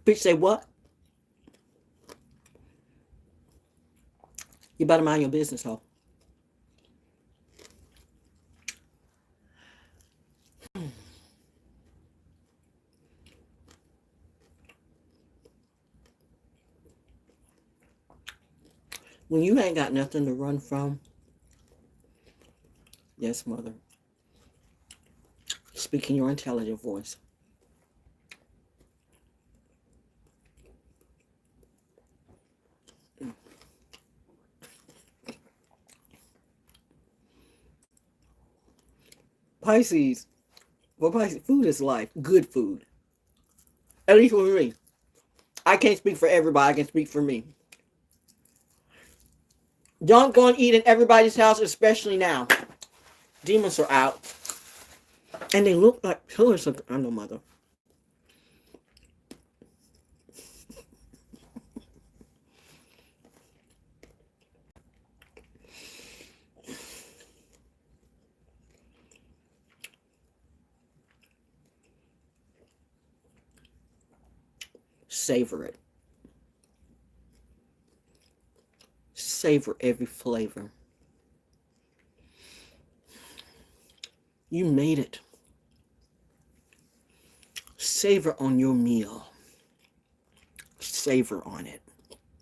Bitch say what? You better mind your business, ho. When you ain't got nothing to run from, yes, mother, speaking your intelligent voice. Pisces, well, Pisces, food is life. Good food. At least for me. I can't speak for everybody. I can speak for me. Don't go and eat in everybody's house, especially now. Demons are out. And they look like pillars of... I know, mother. Savor it. Savor every flavor. You made it. Savor on your meal. Savor on it.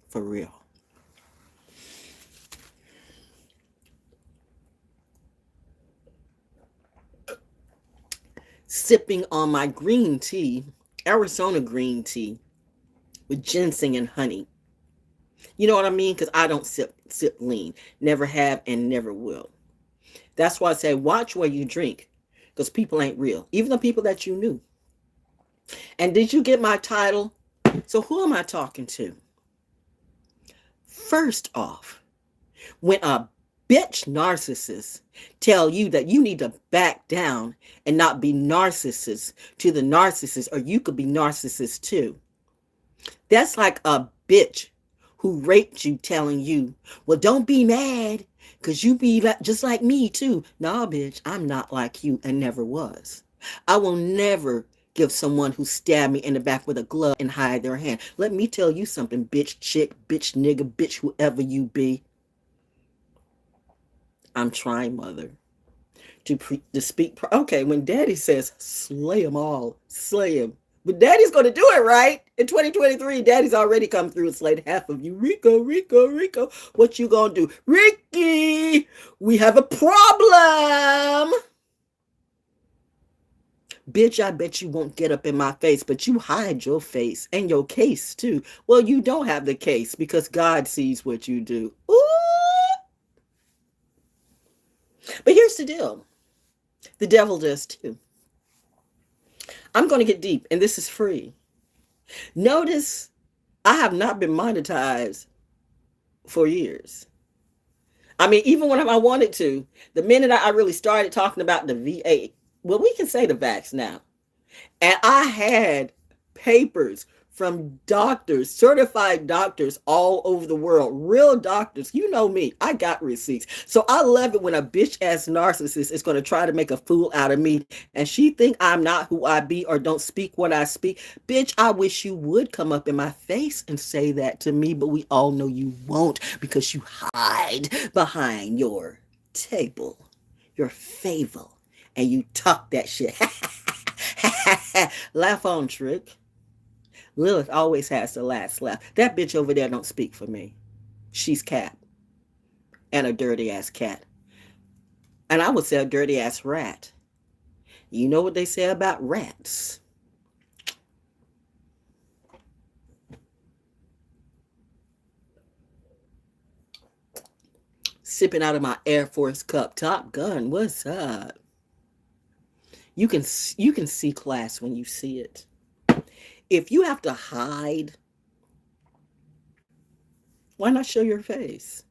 For real. Sipping on my green tea, Arizona green tea, with ginseng and honey. You know what I mean? Because I don't sip lean. Never have and never will. That's why I say watch where you drink. Because people ain't real. Even the people that you knew. And did you get my title? So who am I talking to? First off, when a bitch narcissist tell you that you need to back down and not be narcissist to the narcissist, or you could be narcissist too. That's like a bitch who raped you telling you, well, don't be mad because you be just like me too. Nah, bitch, I'm not like you and never was. I will never give someone who stabbed me in the back with a glove and hide their hand. Let me tell you something, bitch, chick, bitch, nigga, bitch, whoever you be. I'm trying, mother, to speak. Okay, when daddy says, slay them all, slay them. But daddy's going to do it, right? In 2023, daddy's already come through and slayed half of you. Rico, Rico, Rico. What you going to do? Ricky, we have a problem. Bitch, I bet you won't get up in my face, but you hide your face and your case too. Well, you don't have the case because God sees what you do. Ooh. But here's the deal. The devil does too. I'm going to get deep, and this is free. Notice I have not been monetized for years. I mean, even when I wanted to, the minute I really started talking about the VA, well, we can say the vax now. And I had papers from doctors, certified doctors all over the world, real doctors. You know me, I got receipts. So I love it when a bitch ass narcissist is going to try to make a fool out of me and she think I'm not who I be or don't speak what I speak. Bitch, I wish you would come up in my face and say that to me, but we all know you won't because you hide behind your table, your fable, and you talk that shit. Laugh on, Trick. Lilith always has the last laugh. That bitch over there don't speak for me. She's cat. And a dirty ass cat. And I would say a dirty ass rat. You know what they say about rats? Sipping out of my Air Force cup. Top Gun, what's up? You can see class when you see it. If you have to hide, why not show your face?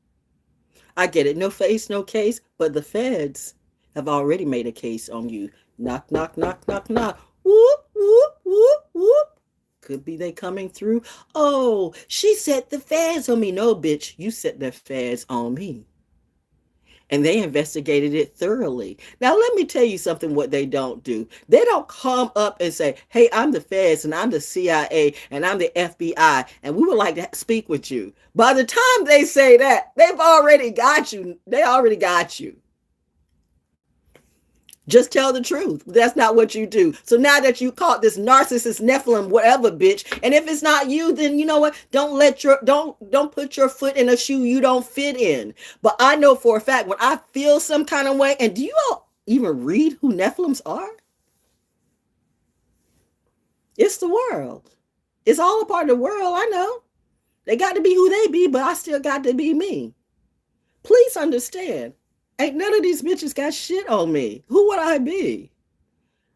I get it. No face, no case. But the feds have already made a case on you. Knock, knock, knock, knock, knock. Whoop, whoop, whoop, whoop. Could be they coming through. Oh, she set the feds on me. No, bitch, you set the feds on me. And they investigated it thoroughly. Now, let me tell you something what they don't do. They don't come up and say, hey, I'm the feds and I'm the CIA and I'm the FBI and we would like to speak with you. By the time they say that, they've already got you. They already got you. Just tell the truth. That's not what you do. So now that you caught this narcissist, Nephilim, whatever, bitch, and if it's not you, then you know what? Don't put your foot in a shoe you don't fit in. But I know for a fact when I feel some kind of way, and do you all even read who Nephilims are? It's the world. It's all a part of the world. I know. They got to be who they be, but I still got to be me. Please understand. Ain't none of these bitches got shit on me. Who would I be?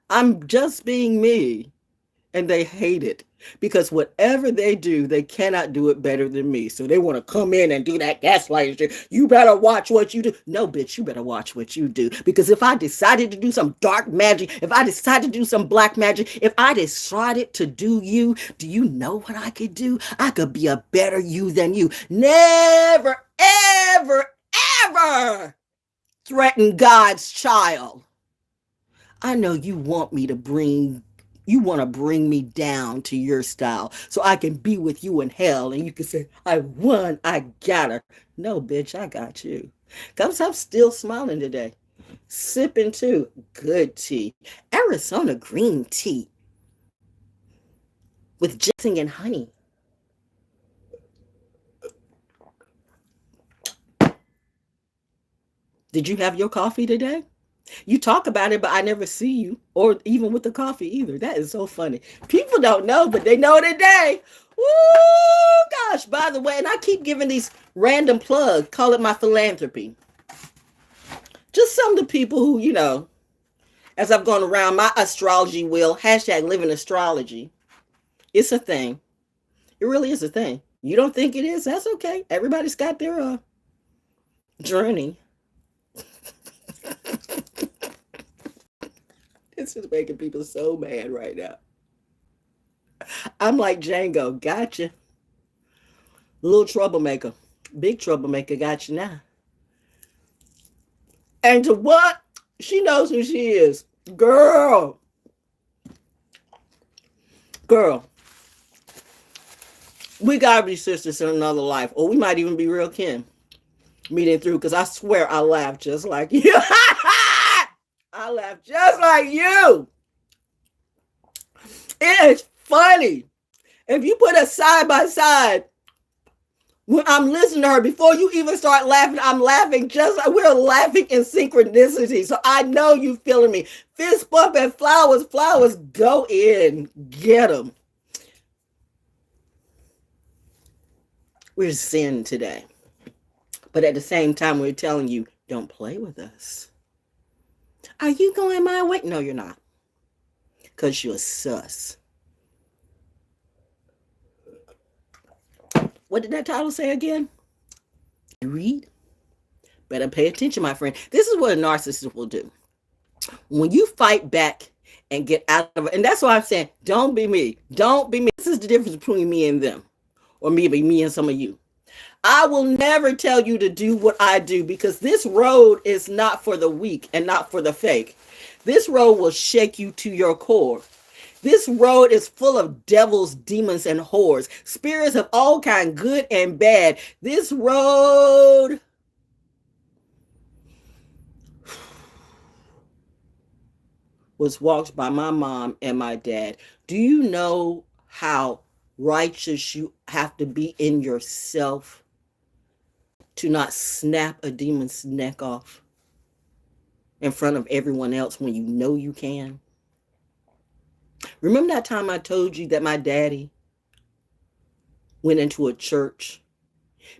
I'm just being me. And they hate it. Because whatever they do, they cannot do it better than me. So they want to come in and do that gaslighting shit. You better watch what you do. No, bitch, you better watch what you do. Because if I decided to do some dark magic, if I decided to do some black magic, if I decided to do you know what I could do? I could be a better you than you. Never, ever, ever threaten God's child. I know you want to bring me down to your style so I can be with you in hell and you can say, I won, I got her. No, bitch, I got you. Because I'm still smiling today. Sipping too. Good tea. Arizona green tea with ginseng and honey. Did you have your coffee today? You talk about it, but I never see you, or even with the coffee either. That is so funny. People don't know, but they know today. Woo, gosh, by the way, and I keep giving these random plugs, call it my philanthropy. Just some of the people who, you know, as I've gone around my astrology wheel, hashtag living astrology. It's a thing. It really is a thing. You don't think it is? That's okay. Everybody's got their journey. This is making people so mad right now. I'm like Django, gotcha. Little troublemaker, big troublemaker, got you now. And to what? She knows who she is. Girl. We gotta be sisters in another life, or we might even be real kin. Meeting through, because I swear I laugh just like you. I laugh just like you. It is funny. If you put us side by side, when I'm listening to her, before you even start laughing, I'm laughing just like we're laughing in synchronicity. So I know you feeling me. Fist bump and flowers, go in. Get them. We're zen today. But at the same time, we're telling you, don't play with us. Are you going my way? No, you're not. Because you're sus. What did that title say again? Read? Better pay attention, my friend. This is what a narcissist will do. When you fight back and get out of it, and that's why I'm saying, don't be me. Don't be me. This is the difference between me and them. Or maybe me and some of you. I will never tell you to do what I do, because this road is not for the weak and not for the fake. This road will shake you to your core. This road is full of devils, demons, and whores. Spirits of all kind, good and bad. This road was walked by my mom and my dad. Do you know how righteous you have to be in yourself to not snap a demon's neck off in front of everyone else when you know you can? Remember that time I told you that my daddy went into a church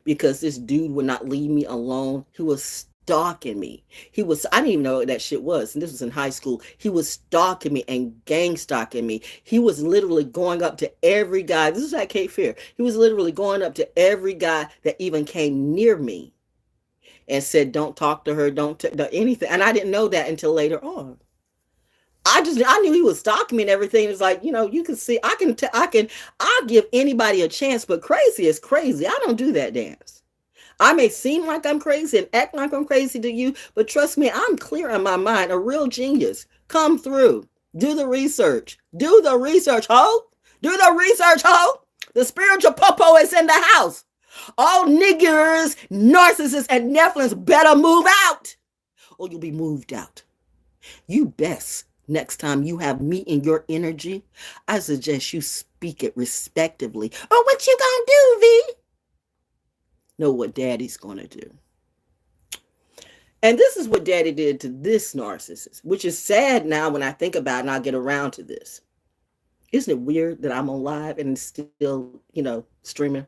because this dude would not leave me alone? He was stalking me. I didn't even know what that shit was. And this was in high school. He was stalking me and gang stalking me. He was literally going up to every guy. This is at Cape Fear. He was literally going up to every guy that even came near me and said, don't talk to her, don't anything. And I didn't know that until later on. I knew he was stalking me and everything. It's like, you know, you can see, I'll give anybody a chance, but crazy is crazy. I don't do that dance. I may seem like I'm crazy and act like I'm crazy to you, but trust me, I'm clear in my mind. A real genius. Come through. Do the research. Do the research, ho. Do the research, ho. The spiritual popo is in the house. All niggers, narcissists, and Nephilims better move out, or you'll be moved out. You best, next time you have me in your energy, I suggest you speak it respectively. Or what you gonna do, V? Know what daddy's gonna do. And this is what daddy did to this narcissist, which is sad now when I think about it and I'll get around to this. Isn't it weird that I'm on live and still, streaming?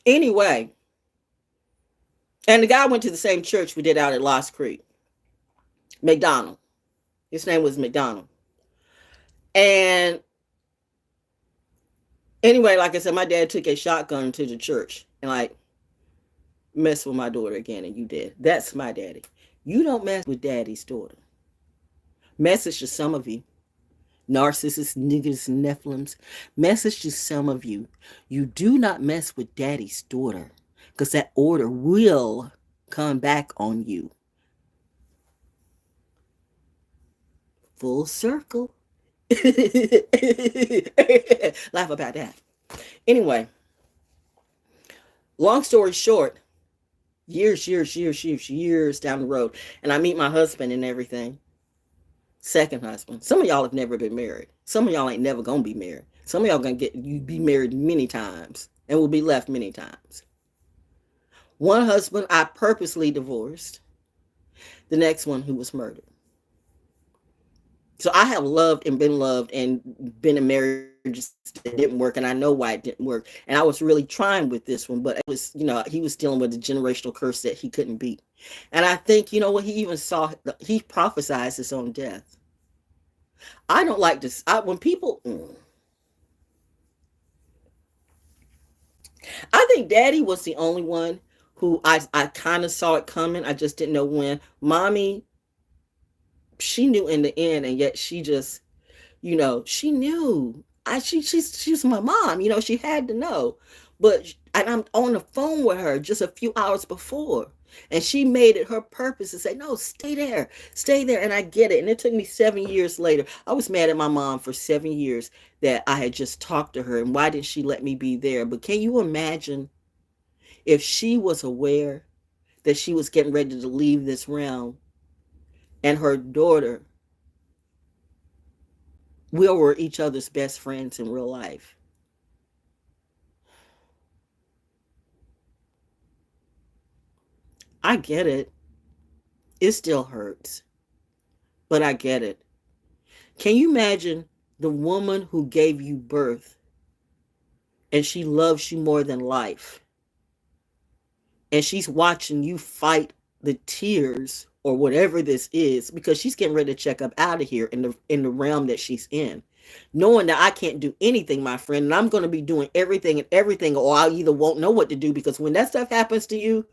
Anyway, and the guy went to the same church we did out at Lost Creek. McDonald. His name was McDonald. And anyway, like I said, my dad took a shotgun to the church and mess with my daughter again, and you did. That's my daddy. You don't mess with daddy's daughter. Message to some of you. Narcissists, niggers, Nephilims. Message to some of you. You do not mess with daddy's daughter, because that order will come back on you. Full circle. Laugh about that. Anyway, long story short, years down the road, and I meet my husband and everything. Second husband. Some of y'all have never been married. Some of y'all ain't never gonna be married. Some of y'all gonna be married many times and will be left many times. One husband I purposely divorced. The next one who was murdered. So I have loved and been in marriages that didn't work, and I know why it didn't work. And I was really trying with this one, but it was, he was dealing with a generational curse that he couldn't beat. And I think, what he even saw, he prophesied his own death. I don't like this. When people, I think daddy was the only one who I kind of saw it coming. I just didn't know when. Mommy, she knew in the end, and yet she just, she knew. She's my mom, she had to know. But I'm on the phone with her just a few hours before, and she made it her purpose to say, no, stay there. And I get it. And it took me 7 years later. I was mad at my mom for 7 years that I had just talked to her, and why didn't she let me be there? But can you imagine if she was aware that she was getting ready to leave this realm, and her daughter, we were each other's best friends in real life? I get it. It still hurts, but I get it. Can you imagine the woman who gave you birth, and she loves you more than life, and she's watching you fight the tears or whatever this is, because she's getting ready to check up out of here in the realm that she's in, knowing that I can't do anything, my friend, and I'm going to be doing everything, or I either won't know what to do, because when that stuff happens to you.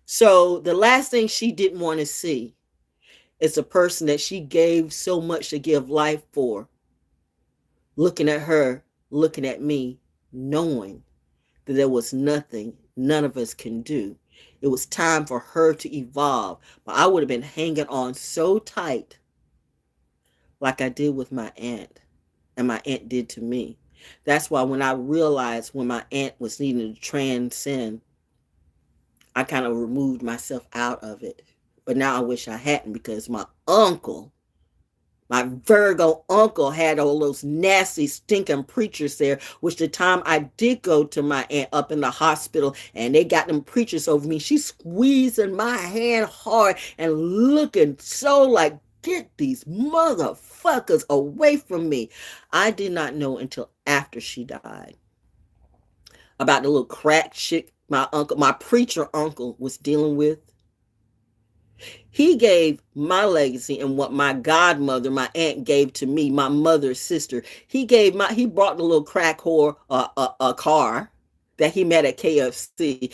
So the last thing she didn't want to see is a person that she gave so much to give life for, looking at her, looking at me, knowing that there was nothing none of us can do. It was time for her to evolve. But I would have been hanging on so tight, like I did with my aunt, and my aunt did to me. That's why when I realized when my aunt was needing to transcend, I kind of removed myself out of it. But now I wish I hadn't, because my uncle, my Virgo uncle, had all those nasty, stinking preachers there, which the time I did go to my aunt up in the hospital and they got them preachers over me, she's squeezing my hand hard and looking so like, get these motherfuckers away from me. I did not know until after she died about the little crack shit my preacher uncle was dealing with. He gave my legacy and what my godmother, my aunt, gave to me, my mother's sister. He brought the little crack whore a car that he met at KFC.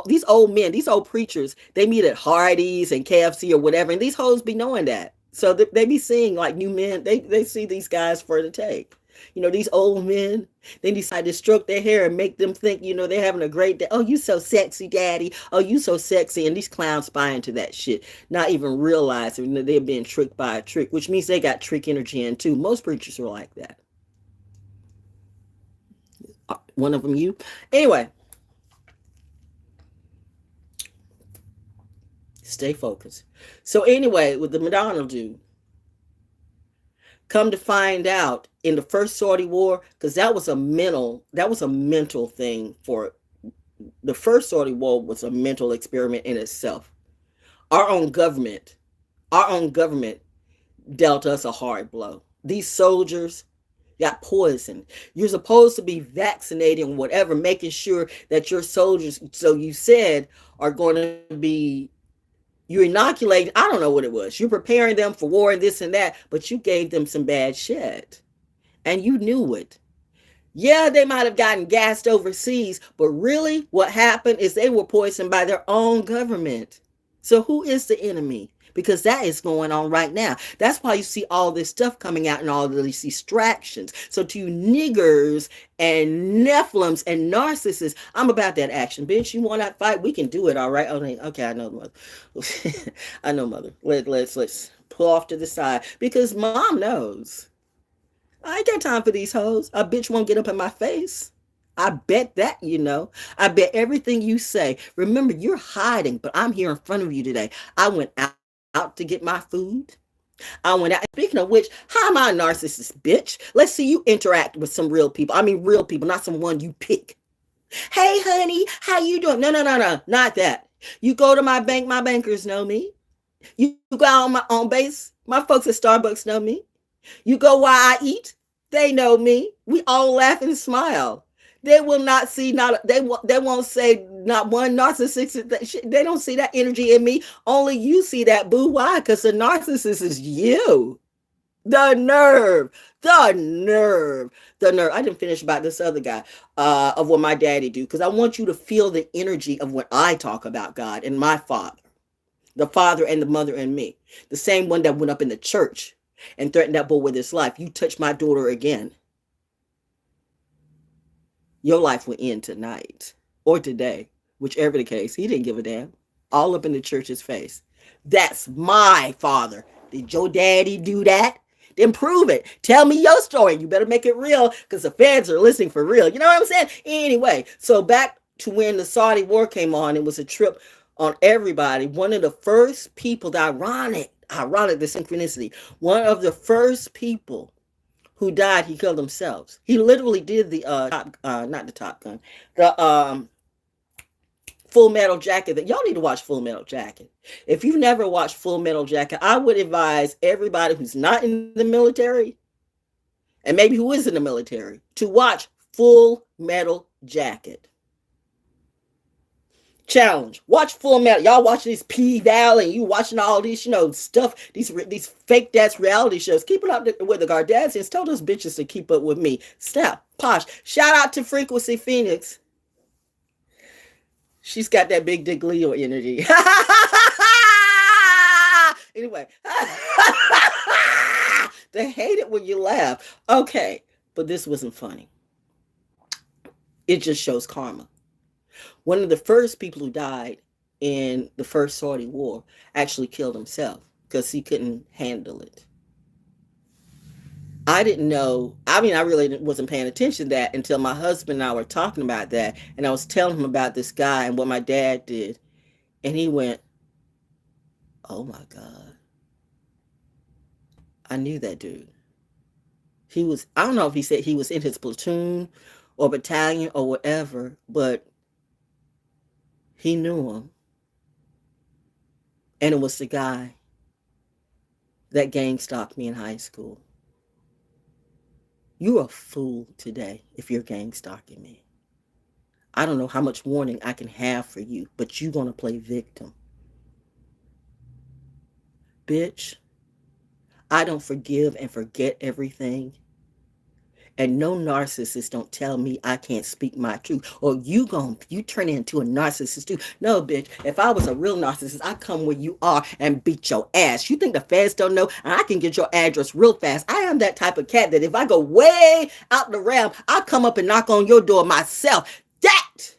These old men, these old preachers, they meet at Hardee's and KFC or whatever, and these hoes be knowing that. So they be seeing like new men. They see these guys for the take. These old men, they decide to stroke their hair and make them think, they're having a great day. Oh, you so sexy, daddy. Oh, you so sexy. And these clowns buy into that shit, not even realizing that they're being tricked by a trick, which means they got trick energy in too. Most preachers are like that. One of them, you. Anyway, stay focused. So anyway, with the Madonna dude, come to find out in the first Saudi war, because that was a mental thing. For the first Saudi war was a mental experiment in itself. Our own government dealt us a hard blow. These soldiers got poisoned. You're supposed to be vaccinating whatever, making sure that your soldiers, so you said, are going to be, you inoculate, I don't know what it was. You're preparing them for war and this and that, but you gave them some bad shit. And you knew it. Yeah, they might have gotten gassed overseas, but really what happened is they were poisoned by their own government. So who is the enemy? Because that is going on right now. That's why you see all this stuff coming out and all of these distractions. So to you niggers and Nephilims and narcissists, I'm about that action. Bitch, you want that fight? We can do it, all right? Okay, I know, mother. I know, mother. Let's pull off to the side. Because mom knows. I ain't got time for these hoes. A bitch won't get up in my face. I bet that, I bet everything you say. Remember, you're hiding, but I'm here in front of you today. I went out to get my food. I went out. Speaking of which, how am I a narcissist, bitch? Let's see you interact with some real people. I mean, real people, not someone you pick. Hey, honey, how you doing? No, not that. You go to my bank, my bankers know me. You go on my own base. My folks at Starbucks know me. You go while I eat, they know me. We all laugh and smile. They will not see, they won't say not one narcissist. They don't see that energy in me. Only you see that, boo. Why? Because the narcissist is you. The nerve. I didn't finish about this other guy of what my daddy do, because I want you to feel the energy of when I talk about God and my father, the father and the mother and me, the same one that went up in the church and threatened that boy with his life. You touch my daughter again, your life will end tonight or today, whichever the case. He didn't give a damn. All up in the church's face. That's my father. Did your daddy do that? Then prove it. Tell me your story. You better make it real, because the feds are listening for real. You know what I'm saying? Anyway, so back to when the Saudi war came on, it was a trip on everybody. One of the first people, the ironic, the synchronicity. One of the first people who died, he killed themselves. He literally did the not the Top Gun, the Full Metal Jacket. That y'all need to watch Full Metal Jacket. If you've never watched Full Metal Jacket, I would advise everybody who's not in the military, and maybe who is in the military, to watch Full Metal Jacket. Challenge. Watch Full Metal. Y'all watching this P-Valley and you watching all these, stuff, these fake ass reality shows. Keep it up with the Kardashians. Tell those bitches to keep up with me. Stop. Posh. Shout out to Frequency Phoenix. She's got that big dick Leo energy. Anyway. They hate it when you laugh. Okay. But this wasn't funny. It just shows karma. One of the first people who died in the first Saudi war actually killed himself because he couldn't handle it. I didn't know. I mean, I really wasn't paying attention to that until my husband and I were talking about that. And I was telling him about this guy and what my dad did. And he went, oh my God. I knew that dude. He was, I don't know if he said he was in his platoon or battalion or whatever, but he knew him. And it was the guy that gang stalked me in high school. You're a fool today if you're gang stalking me. I don't know how much warning I can have for you, but you're going to play victim. Bitch, I don't forgive and forget everything. And no narcissist don't tell me I can't speak my truth. Or you turn into a narcissist too. No, bitch. If I was a real narcissist, I'd come where you are and beat your ass. You think the feds don't know? I can get your address real fast. I am that type of cat that if I go way out the realm, I'll come up and knock on your door myself. That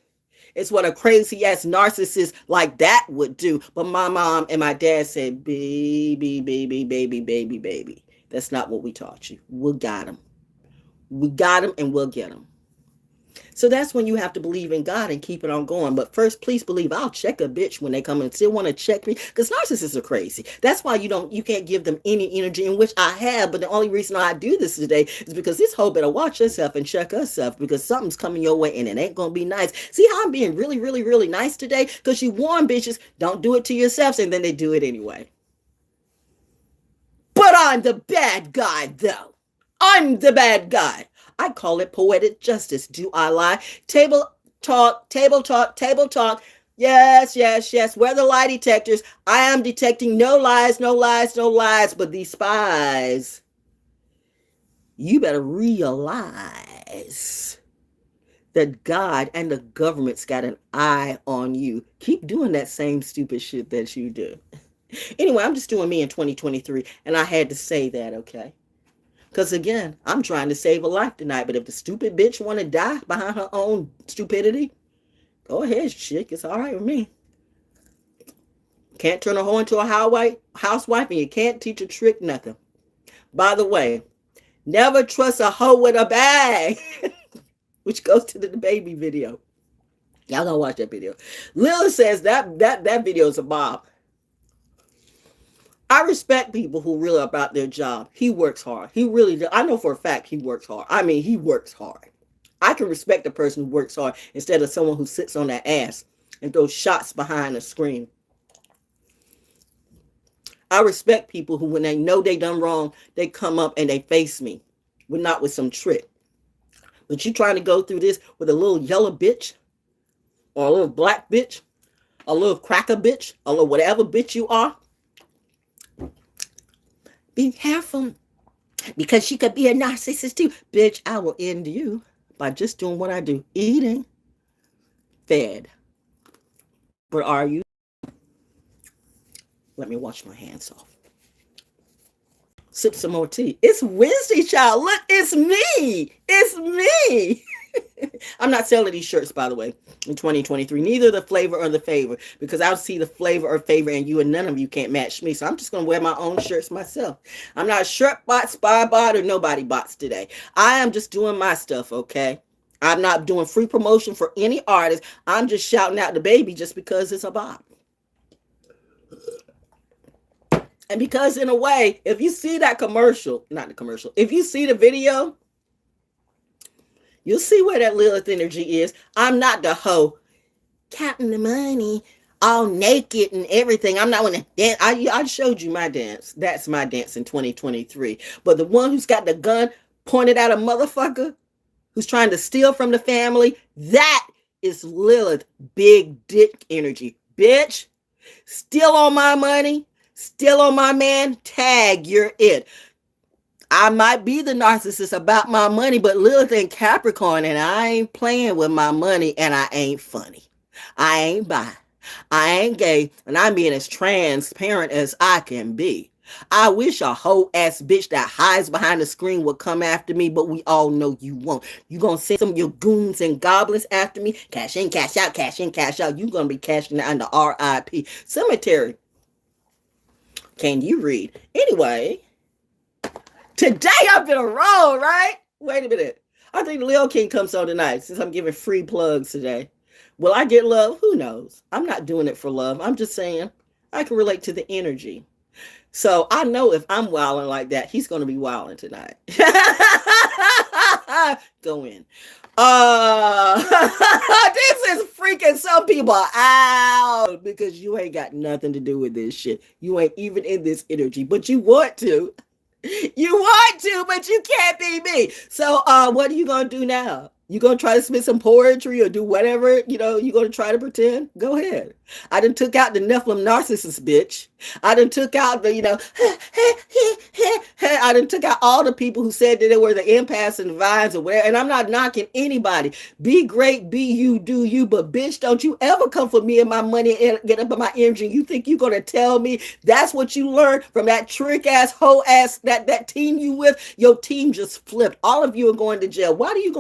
is what a crazy ass narcissist like that would do. But my mom and my dad said, baby, baby, baby, baby, baby. That's not what we taught you. We got him. We got him and we'll get him. So that's when you have to believe in God and keep it on going. But first, please believe I'll check a bitch when they come and still want to check me, because narcissists are crazy. That's why you can't give them any energy, in which I have. But the only reason I do this today is because this hoe better watch herself and check herself, because something's coming your way and it ain't gonna be nice. See how I'm being really, really, really nice today? Because you warn bitches, don't do it to yourselves, and then they do it anyway. But I'm the bad guy, though. I'm the bad guy. I call it poetic justice. Do I lie? Table talk, table talk, table talk. Yes, yes, yes. We're the lie detectors. I am detecting no lies, no lies, no lies. But these spies, you better realize that God and the government's got an eye on you. Keep doing that same stupid shit that you do. Anyway, I'm just doing me in 2023, and I had to say that, okay? Because again, I'm trying to save a life tonight. But if the stupid bitch want to die behind her own stupidity, go ahead, chick. It's all right with me. Can't turn a hoe into a housewife, and you can't teach a trick nothing. By the way, never trust a hoe with a bag, which goes to the baby video. Y'all gonna watch that video. Lil says that video is a bomb. I respect people who really about their job. He works hard. He really does. I know for a fact he works hard. I mean, he works hard. I can respect a person who works hard instead of someone who sits on their ass and throws shots behind a screen. I respect people who, when they know they done wrong, they come up and they face me. But not with some trick. But you trying to go through this with a little yellow bitch, or a little black bitch, a little cracker bitch, a little whatever bitch you are, be careful, because she could be a narcissist too. Bitch, I will end you by just doing what I do. Eating, fed. But are you? Let me wash my hands off. Sip some more tea. It's Wednesday, child. Look, it's me. It's me. I'm not selling these shirts, by the way, in 2023. Neither the flavor or the favor, because I'll see the flavor or favor and you, and none of you can't match me. So I'm just going to wear my own shirts myself. I'm not shirt bot, spy bot, or nobody bots today. I am just doing my stuff, okay? I'm not doing free promotion for any artist. I'm just shouting out the baby just because it's a bot. And because in a way, if you see that commercial, not the commercial, if you see the video, you'll see where that Lilith energy is. I'm not the hoe counting the money, all naked and everything. I'm not going to dance. I showed you my dance. That's my dance in 2023. But the one who's got the gun pointed at a motherfucker who's trying to steal from the family, that is Lilith, big dick energy. Bitch, steal on my money, steal on my man, tag, you're it. I might be the narcissist about my money, but Lilith in Capricorn, and I ain't playing with my money, and I ain't funny. I ain't bi. I ain't gay, and I'm being as transparent as I can be. I wish a whole ass bitch that hides behind the screen would come after me, but we all know you won't. You gonna send some of your goons and goblins after me? Cash in, cash out, cash in, cash out. You gonna be cashing out in the RIP cemetery. Can you read? Anyway, today I've been a roll, right? Wait a minute. I think Lil King comes on tonight, since I'm giving free plugs today. Will I get love? Who knows? I'm not doing it for love. I'm just saying I can relate to the energy. So I know if I'm wilding like that, he's going to be wilding tonight. Go in. This is freaking some people out, because you ain't got nothing to do with this shit. You ain't even in this energy, but you want to. You want to, but you can't be me. So what are you going to do now? You gonna try to spit some poetry or do whatever, you gonna try to pretend? Go ahead. I done took out the Nephilim narcissist, bitch. I done took out the, I done took out all the people who said that they were the empaths and vines or whatever. And I'm not knocking anybody. Be great, be you, do you. But bitch, don't you ever come for me and my money and get up in my energy. You think you're gonna tell me that's what you learned from that trick ass, hoe ass, that team you with? Your team just flipped. All of you are going to jail. Why are you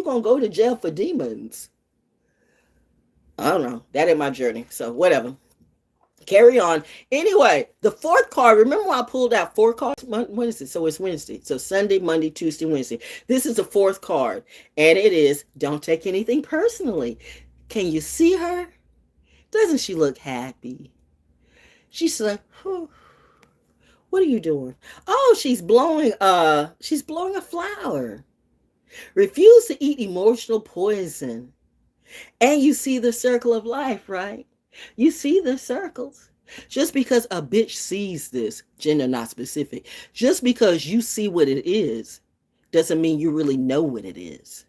gonna go to jail for demons? I don't know. That ain't my journey. So whatever. Carry on. Anyway, the fourth card. Remember when I pulled out 4 cards? When is it? So it's Wednesday. So Sunday, Monday, Tuesday, Wednesday. This is the 4th card. And it is, don't take anything personally. Can you see her? Doesn't she look happy? She's like, oh, what are you doing? Oh, she's blowing a flower. Refuse to eat emotional poison. And you see the circle of life, right? You see the circles. Just because a bitch sees this, gender not specific, just because you see what it is, doesn't mean you really know what it is.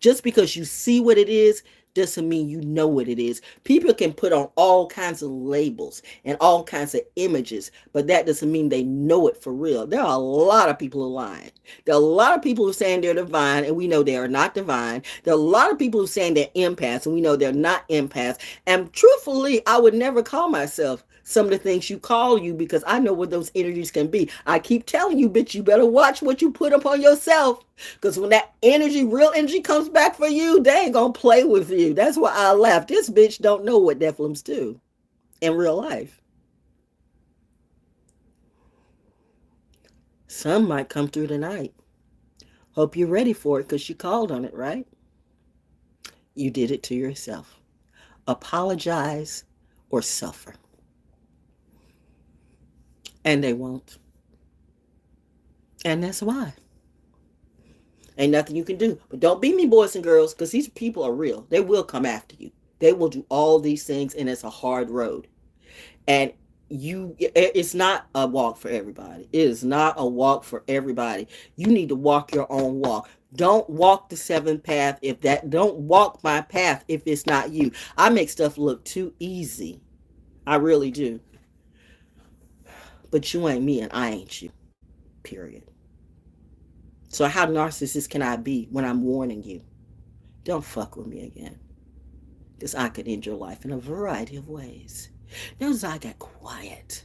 Just because you see what it is, doesn't mean you know what it is. People can put on all kinds of labels and all kinds of images, but that doesn't mean they know it for real. There are a lot of people who are lying. There are a lot of people who are saying they're divine, and we know they are not divine. There are a lot of people who are saying they're empaths, and we know they're not empaths. And truthfully, I would never call myself some of the things you call you, because I know what those energies can be. I keep telling you, bitch, you better watch what you put upon yourself, because when that energy, real energy, comes back for you, they ain't gonna play with you. That's why I laugh. This bitch don't know what Nephilims do in real life. Some might come through tonight. Hope you're ready for it, because you called on it, right? You did it to yourself. Apologize or suffer. And they won't. And that's why. Ain't nothing you can do. But don't beat me, boys and girls, because these people are real. They will come after you. They will do all these things, and it's a hard road. And it's not a walk for everybody. It is not a walk for everybody. You need to walk your own walk. Don't walk the 7th path don't walk my path if it's not you. I make stuff look too easy. I really do. But you ain't me and I ain't you. Period. So how narcissist can I be when I'm warning you? Don't fuck with me again. Because I could end your life in a variety of ways. Notice I got quiet.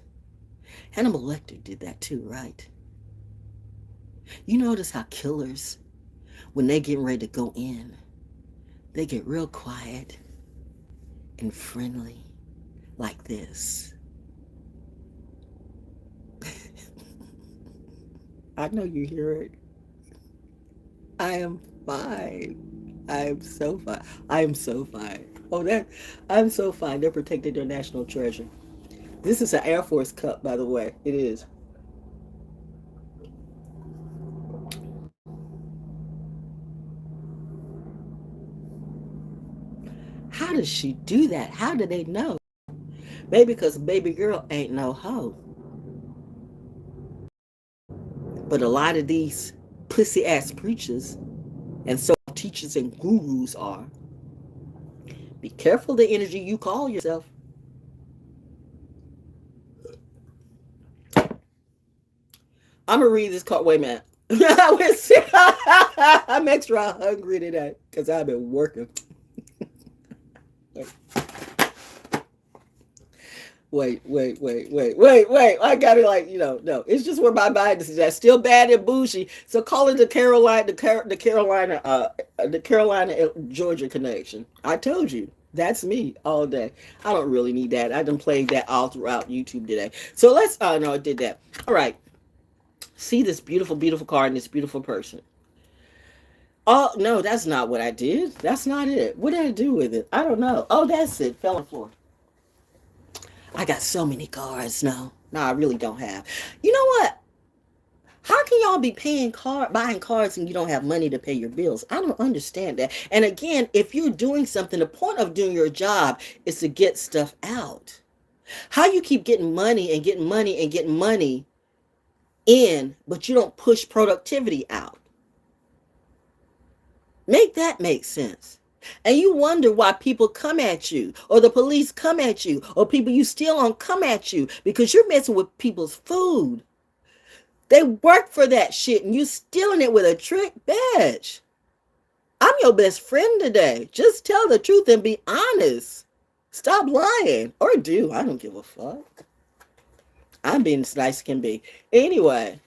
Hannibal Lecter did that too, right? You notice how killers, when they get ready to go in, they get real quiet and friendly like this. I know you hear it. I am fine. I am so fine. I am so fine. I'm so fine. They're protecting their national treasure. This is an Air Force cup, by the way. It is. How does she do that? How do they know? Maybe because baby girl ain't no hoe. But a lot of these pussy ass preachers and so teachers and gurus are. Be careful the energy you call yourself. I'm gonna read this card. Wait a minute. I'm extra hungry today because I've been working. Wait. I got it no. It's just where my mind is at. Still bad and bougie. So call it the Carolina, Georgia connection. I told you. That's me all day. I don't really need that. I done played that all throughout YouTube today. So let's, no, I did that. All right. See this beautiful, beautiful card and this beautiful person. Oh, no, that's not what I did. That's not it. What did I do with it? I don't know. Oh, that's it. Fell on the floor. I got so many cards now. No, I really don't have. You know what? How can y'all be buying cards and you don't have money to pay your bills? I don't understand that. And again, if you're doing something, the point of doing your job is to get stuff out. How you keep getting money and getting money and getting money in, but you don't push productivity out? Make that make sense. And you wonder why people come at you, or the police come at you, or people you steal on come at you because you're messing with people's food. They work for that shit and you stealing it with a trick, bitch. I'm your best friend today. Just tell the truth and be honest. Stop lying. Or do. I don't give a fuck. I'm being as nice as can be. Anyway,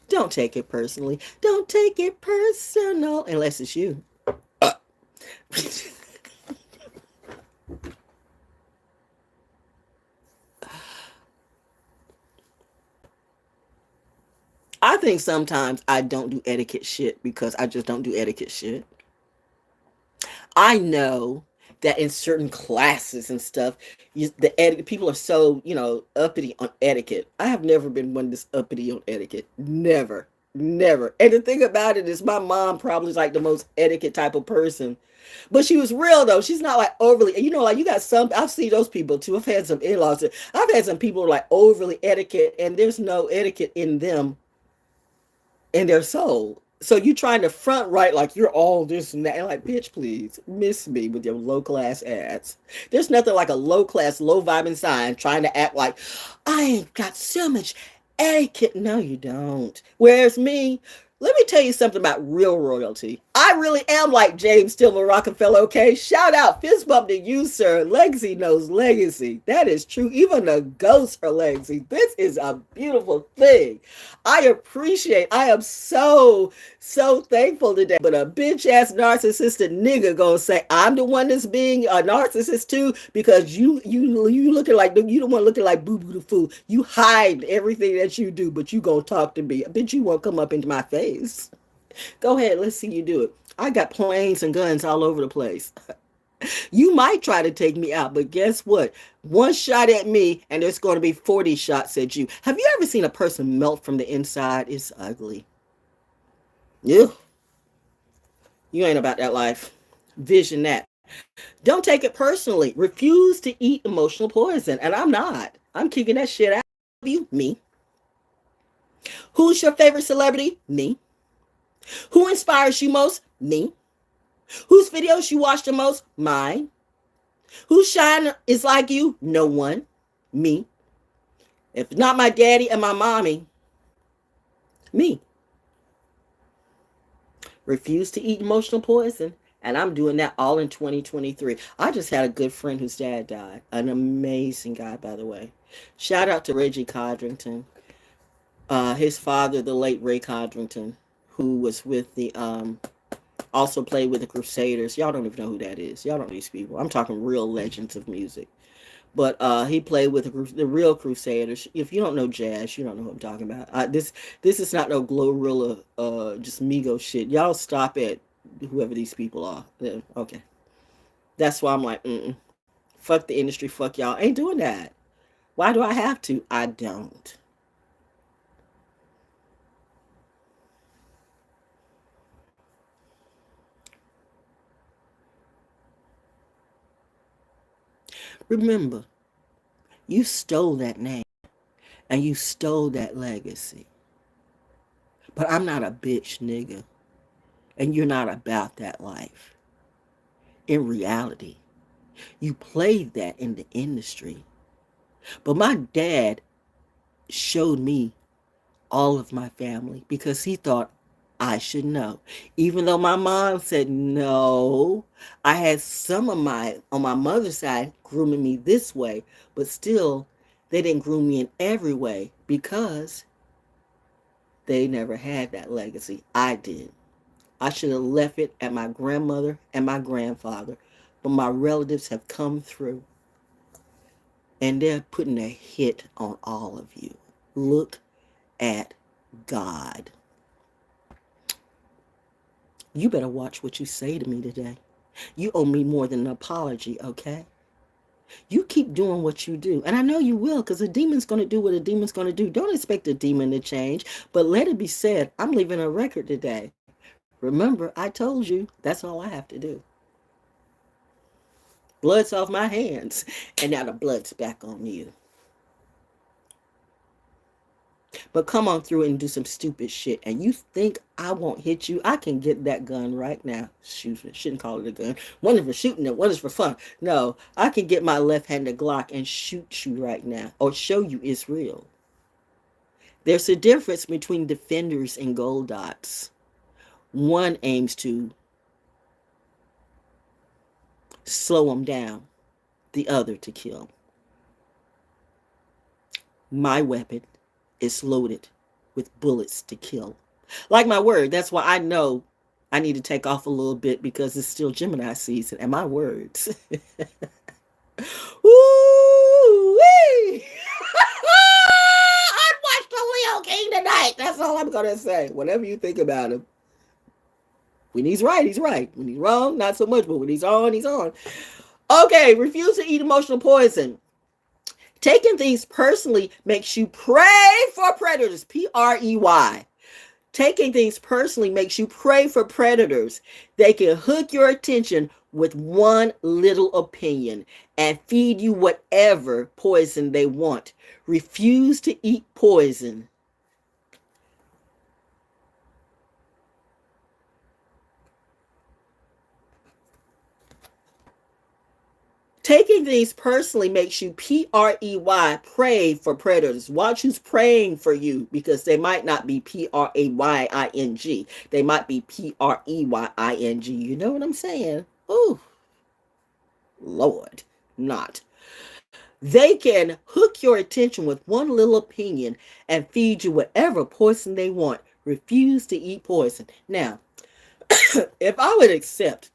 don't take it personally. Don't take it personal unless it's you. I think sometimes I don't do etiquette shit because I just don't do etiquette shit. I know that in certain classes and stuff, people are so, uppity on etiquette. I have never been one that's uppity on etiquette. Never. Never. And the thing about it is my mom probably is like the most etiquette type of person. But she was real though. She's not like overly, like you got some, I've seen those people too. I've had some in-laws. I've had some people who are like overly etiquette and there's no etiquette in them, in their soul. So you trying to front right like you're all this and that. And like, bitch, please miss me with your low class ads. There's nothing like a low class, low vibing sign trying to act like I ain't got so much etiquette. No, you don't. Whereas me, let me tell you something about real royalty. I really am like James Tillman Rockefeller, okay? Shout out, fist bump to you, sir. Legacy knows legacy. That is true. Even the ghosts are legacy. This is a beautiful thing. I am so thankful today. But a bitch ass narcissistic nigga gonna say, I'm the one that's being a narcissist too, because you looking like, you don't want looking like boo boo the fool. You hide everything that you do, but you gonna talk to me. Bitch, you won't come up into my face. Go ahead, let's see you do it. I got planes and guns all over the place. You might try to take me out, but guess what? One shot at me and there's going to be 40 shots at you. Have you ever seen a person melt from the inside? It's ugly. Ew. You ain't about that life. Vision that. Don't take it personally. Refuse to eat emotional poison. And I'm not. I'm kicking that shit out of you. Me. Who's your favorite celebrity? Me. Who inspires you most? Me. Whose videos you watch the most? Mine. Whose shine is like you? No one. Me. If not my daddy and my mommy, me. Refuse to eat emotional poison. And I'm doing that all in 2023. I just had a good friend whose dad died. An amazing guy, by the way. Shout out to Reggie Codrington. His father, the late Ray Codrington, who was with the also played with the Crusaders. Y'all don't even know who that is. Y'all don't know these people. I'm talking real legends of music. But he played with the real Crusaders. If you don't know jazz, you don't know what I'm talking about. This is not no Glorilla, just Migo shit. Y'all stop at whoever these people are. Yeah, okay. That's why I'm like, fuck the industry, fuck y'all. Ain't doing that. Why do I have to? I don't. Remember, you stole that name and you stole that legacy. But I'm not a bitch nigga. And you're not about that life. In reality, you played that in the industry. But my dad showed me all of my family because he thought I should know. Even though my mom said no, I had some of on my mother's side, grooming me this way, but still, they didn't groom me in every way because they never had that legacy. I did. I should have left it at my grandmother and my grandfather, but my relatives have come through and they're putting a hit on all of you. Look at God. You better watch what you say to me today. You owe me more than an apology, okay? You keep doing what you do. And I know you will, because a demon's going to do what a demon's going to do. Don't expect a demon to change. But let it be said, I'm leaving a record today. Remember, I told you, that's all I have to do. Blood's off my hands. And now the blood's back on you. But come on through and do some stupid shit. And you think I won't hit you? I can get that gun right now. Shoot, shouldn't call it a gun. One is for shooting it, one is for fun. No, I can get my left-handed Glock and shoot you right now. Or show you it's real. There's a difference between defenders and gold dots. One aims to slow them down. The other to kill. My weapon is loaded with bullets to kill. Like my word, that's why I know I need to take off a little bit because it's still Gemini season. And my words. Woo-wee! I'd watch the Leo King tonight. That's all I'm going to say. Whatever you think about him. When he's right, he's right. When he's wrong, not so much. But when he's on, he's on. Okay, refuse to eat emotional poison. Taking things personally makes you pray for predators. P-R-E-Y. Taking things personally makes you pray for predators. They can hook your attention with one little opinion and feed you whatever poison they want. Refuse to eat poison. Taking things personally makes you P-R-E-Y, pray for predators. Watch who's praying for you because they might not be P-R-A-Y-I-N-G. They might be P-R-E-Y-I-N-G. You know what I'm saying? Ooh, Lord, not. They can hook your attention with one little opinion and feed you whatever poison they want. Refuse to eat poison. Now, if I would accept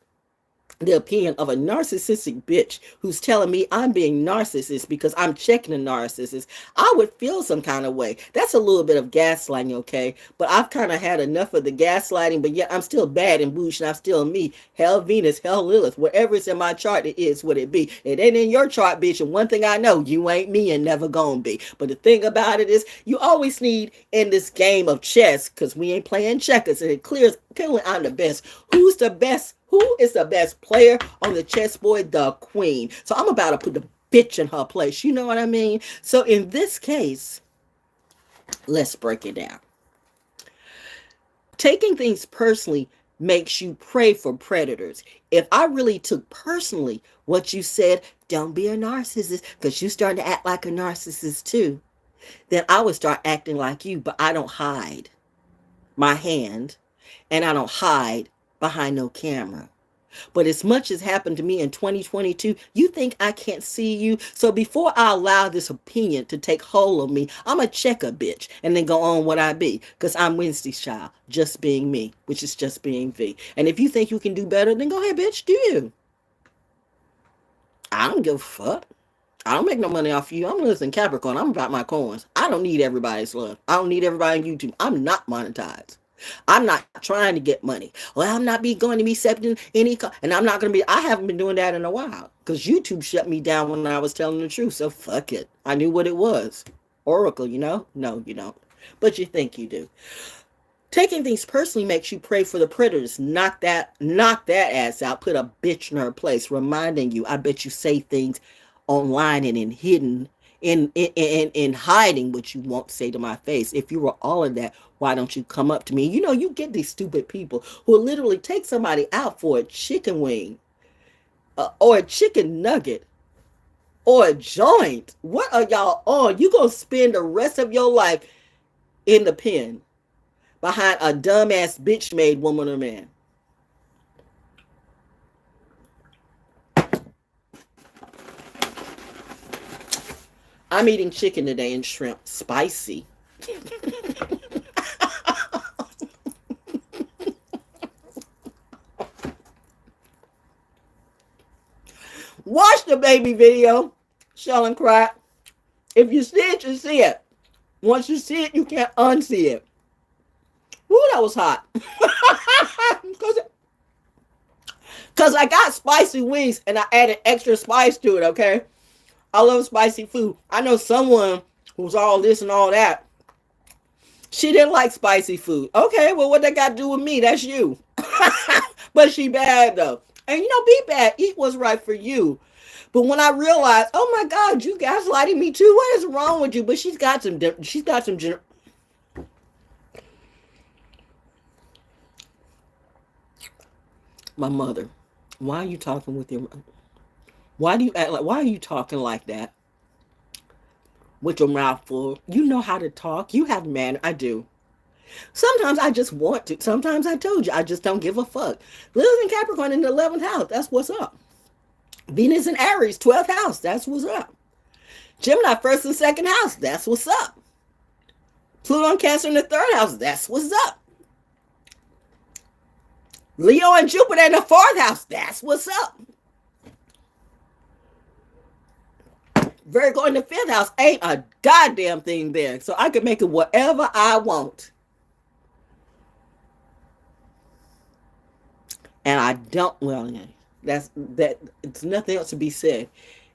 the opinion of a narcissistic bitch who's telling me I'm being narcissist because I'm checking a narcissist, I would feel some kind of way. That's a little bit of gaslighting, okay? But I've kind of had enough of the gaslighting, but yet I'm still bad and boosh, and I'm still me. Hell Venus, hell Lilith, whatever is in my chart, it is what it be. It ain't in your chart, bitch, and one thing I know, you ain't me and never gonna be. But the thing about it is, you always need in this game of chess, because we ain't playing checkers, and it clearly I'm the best. Who's the best? Who is the best player on the chessboard? The queen. So I'm about to put the bitch in her place. You know what I mean? So in this case, let's break it down. Taking things personally makes you pray for predators. If I really took personally what you said, don't be a narcissist, because you starting to act like a narcissist too, then I would start acting like you, but I don't hide my hand and I don't hide behind no camera. But as much as happened to me in 2022, you think I can't see you? So before I allow this opinion to take hold of me, I'm a checker bitch and then go on what I be. Because I'm Wednesday's child, just being me, which is just being V. And if you think you can do better, then go ahead, bitch, do you. I don't give a fuck. I don't make no money off you. I'm listening Capricorn. I'm about my coins. I don't need everybody's love. I don't need everybody on YouTube. I'm not monetized. I'm not trying to get money. Well, I'm not going to be accepting any, and I'm not going to be, I haven't been doing that in a while because YouTube shut me down when I was telling the truth. So fuck it. I knew what it was. Oracle, you know? No, you don't. But you think you do. Taking things personally makes you pray for the predators. Knock that ass out. Put a bitch in her place. Reminding you, I bet you say things online and in hidden, in hiding what you won't say to my face. If you were all of that, why don't you come up to me? You know, you get these stupid people who will literally take somebody out for a chicken wing or a chicken nugget or a joint. What are y'all on? You gonna spend the rest of your life in the pen behind a dumbass bitch made woman or man. I'm eating chicken today and shrimp. Spicy. Watch the baby video. Shell and crack. If you see it, you see it. Once you see it, you can't unsee it. Woo, that was hot. Because I got spicy wings and I added extra spice to it, okay? I love spicy food. I know someone who's all this and all that. She didn't like spicy food. Okay, well, what that got to do with me? That's you. But she bad, though. And, you know, be bad. Eat what's right for you. But when I realized, oh, my God, you gaslighting me, too. What is wrong with you? But she's got some My mother, why are you talking with your, why do you act like, why are you talking like that with your mouth full? You know how to talk. You have manner. I do. Sometimes I just want to. Sometimes I told you, I just don't give a fuck. Lilith and Capricorn in the 11th house. That's what's up. Venus and Aries, 12th house. That's what's up. Gemini, 1st and 2nd house. That's what's up. Pluto and Cancer in the 3rd house. That's what's up. Leo and Jupiter in the 4th house. That's what's up. Virgo in the 5th house. Ain't a goddamn thing there. So I can make it whatever I want. And I don't, well, that it's nothing else to be said.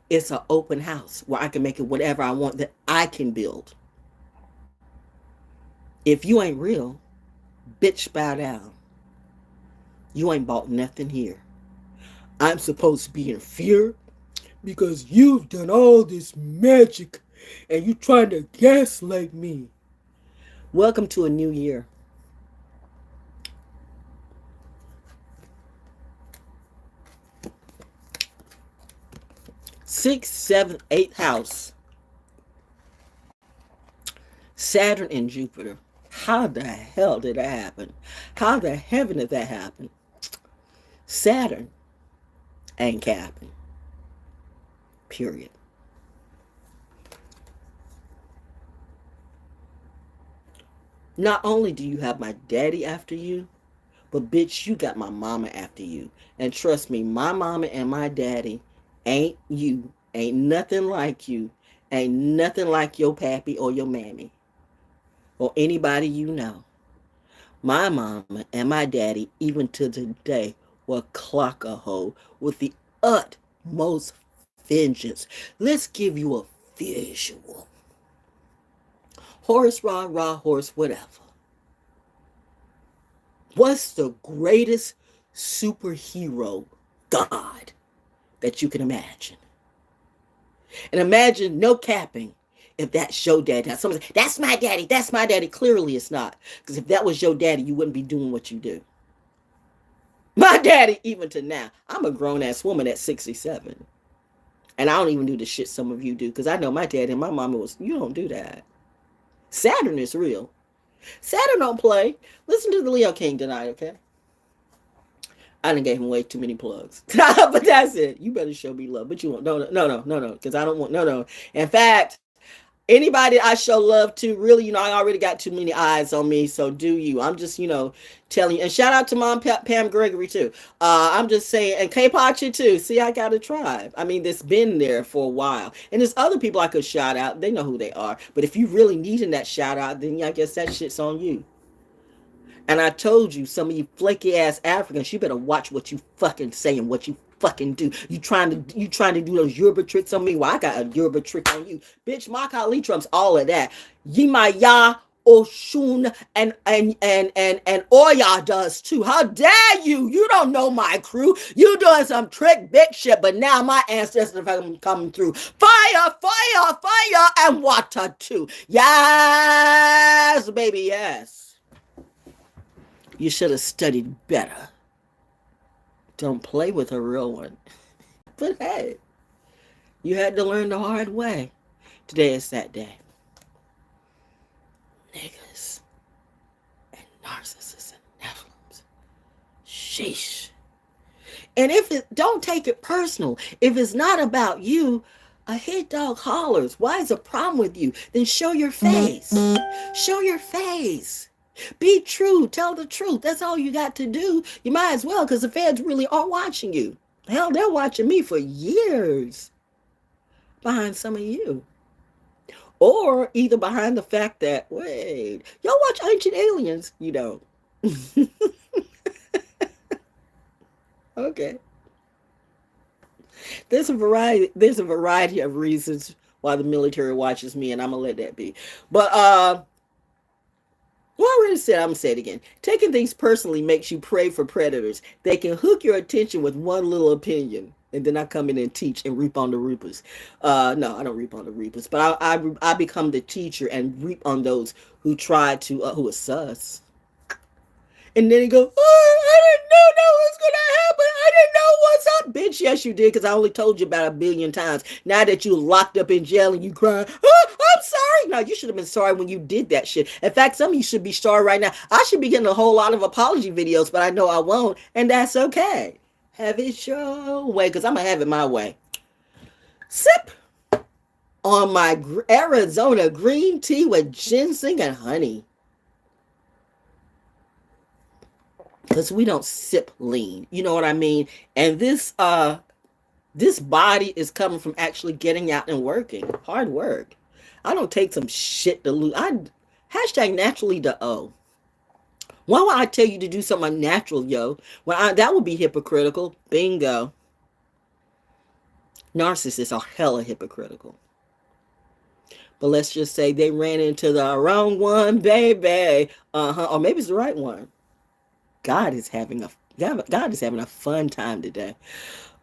It's an open house where I can make it whatever I want that I can build. If you ain't real, bitch, bow down. You ain't bought nothing here. I'm supposed to be in fear because you've done all this magic and you trying to gaslight me. Welcome to a new year. 6th, 7th, 8th house. Saturn and Jupiter. How the hell did that happen? How the heaven did that happen? Saturn ain't capping. Period. Not only do you have my daddy after you, but bitch, you got my mama after you. And trust me, my mama and my daddy ain't you. Ain't nothing like you. Ain't nothing like your pappy or your mammy. Or anybody you know. My mama and my daddy, even to today, will clock a hoe with the utmost vengeance. Let's give you a visual. Horse, rah, horse, whatever. What's the greatest superhero god that you can imagine? And imagine, no capping, if that's your daddy. Now, someone say, that's my daddy, that's my daddy. Clearly it's not. Because if that was your daddy, you wouldn't be doing what you do. My daddy, even to now, I'm a grown-ass woman at 67. And I don't even do the shit some of you do. Because I know my daddy and my mama was, you don't do that. Saturn is real. Saturn don't play. Listen to the Leo King tonight, okay? I done gave him way too many plugs. But that's it. You better show me love. But you won't. No. Because I don't want, no. In fact, anybody I show love to, really, I already got too many eyes on me. So do you. I'm just, telling you. And shout out to Mom Pam Gregory, too. I'm just saying. And K-Pachi, too. See, I got a tribe. I mean, that's been there for a while. And there's other people I could shout out. They know who they are. But if you really needing that shout out, then I guess that shit's on you. And I told you, some of you flaky ass Africans, you better watch what you fucking say and what you fucking do. You trying to do those Yoruba tricks on me? Well, I got a Yoruba trick on you. Bitch, my Kali trumps all of that. Yimaya, Oshun, and Oya does too. How dare you? You don't know my crew. You doing some trick bitch shit, but now my ancestors are coming through. Fire, and water too. Yes, baby, yes. You should have studied better. Don't play with a real one. But hey, you had to learn the hard way. Today is that day. Niggers and narcissists and Nephilims. Sheesh. And don't take it personal. If it's not about you, a hit dog hollers. Why is a problem with you? Then show your face. Show your face. Be true. Tell the truth. That's all you got to do. You might as well, because the feds really are watching you. Hell, they're watching me for years behind some of you. Or either behind the fact that, wait, y'all watch Ancient Aliens? You don't. Okay. There's a variety of reasons why the military watches me, and I'm going to let that be. But, well, I already said, I'm going to say it again. Taking things personally makes you prey for predators. They can hook your attention with one little opinion, and then I come in and teach and reap on the reapers. No, I don't reap on the reapers, but I become the teacher and reap on those who try to, who are sus. And then he go, oh, I didn't know that was going to happen. I didn't know what's up. Bitch, yes, you did, because I only told you about 1,000,000,000 times. Now that you locked up in jail and you crying, oh, I'm sorry. No, you should have been sorry when you did that shit. In fact, some of you should be sorry right now. I should be getting a whole lot of apology videos, but I know I won't, and that's okay. Have it your way, because I'm going to have it my way. Sip on my Arizona green tea with ginseng and honey. Because we don't sip lean. You know what I mean? And this body is coming from actually getting out and working. Hard work. I don't take some shit to lose. Hashtag naturally.o. Why would I tell you to do something unnatural, yo? That would be hypocritical. Bingo. Narcissists are hella hypocritical. But let's just say they ran into the wrong one, baby. Or maybe it's the right one. God is having a fun time today.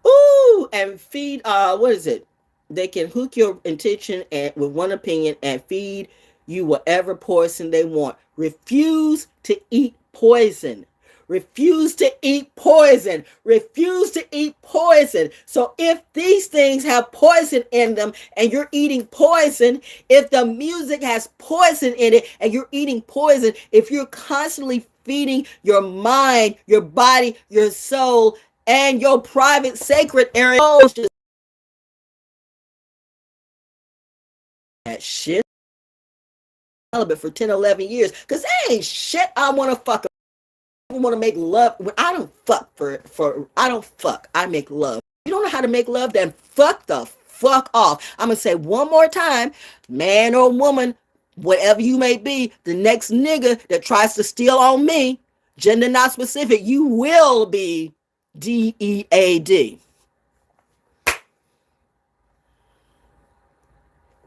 Ooh, and feed, what is it? They can hook your intention with one opinion and feed you whatever poison they want. Refuse to eat poison. Refuse to eat poison. Refuse to eat poison. So if these things have poison in them and you're eating poison, if the music has poison in it and you're eating poison, if you're constantly feeding your mind, your body, your soul, and your private sacred area, that shit for 10, 11 years, because that ain't shit I want to fuck. I want to make love. I don't fuck I don't fuck. I make love. You don't know how to make love, then fuck the fuck off. I'm going to say one more time, man or woman, whatever you may be, the next nigga that tries to steal on me, gender not specific, you will be DEAD.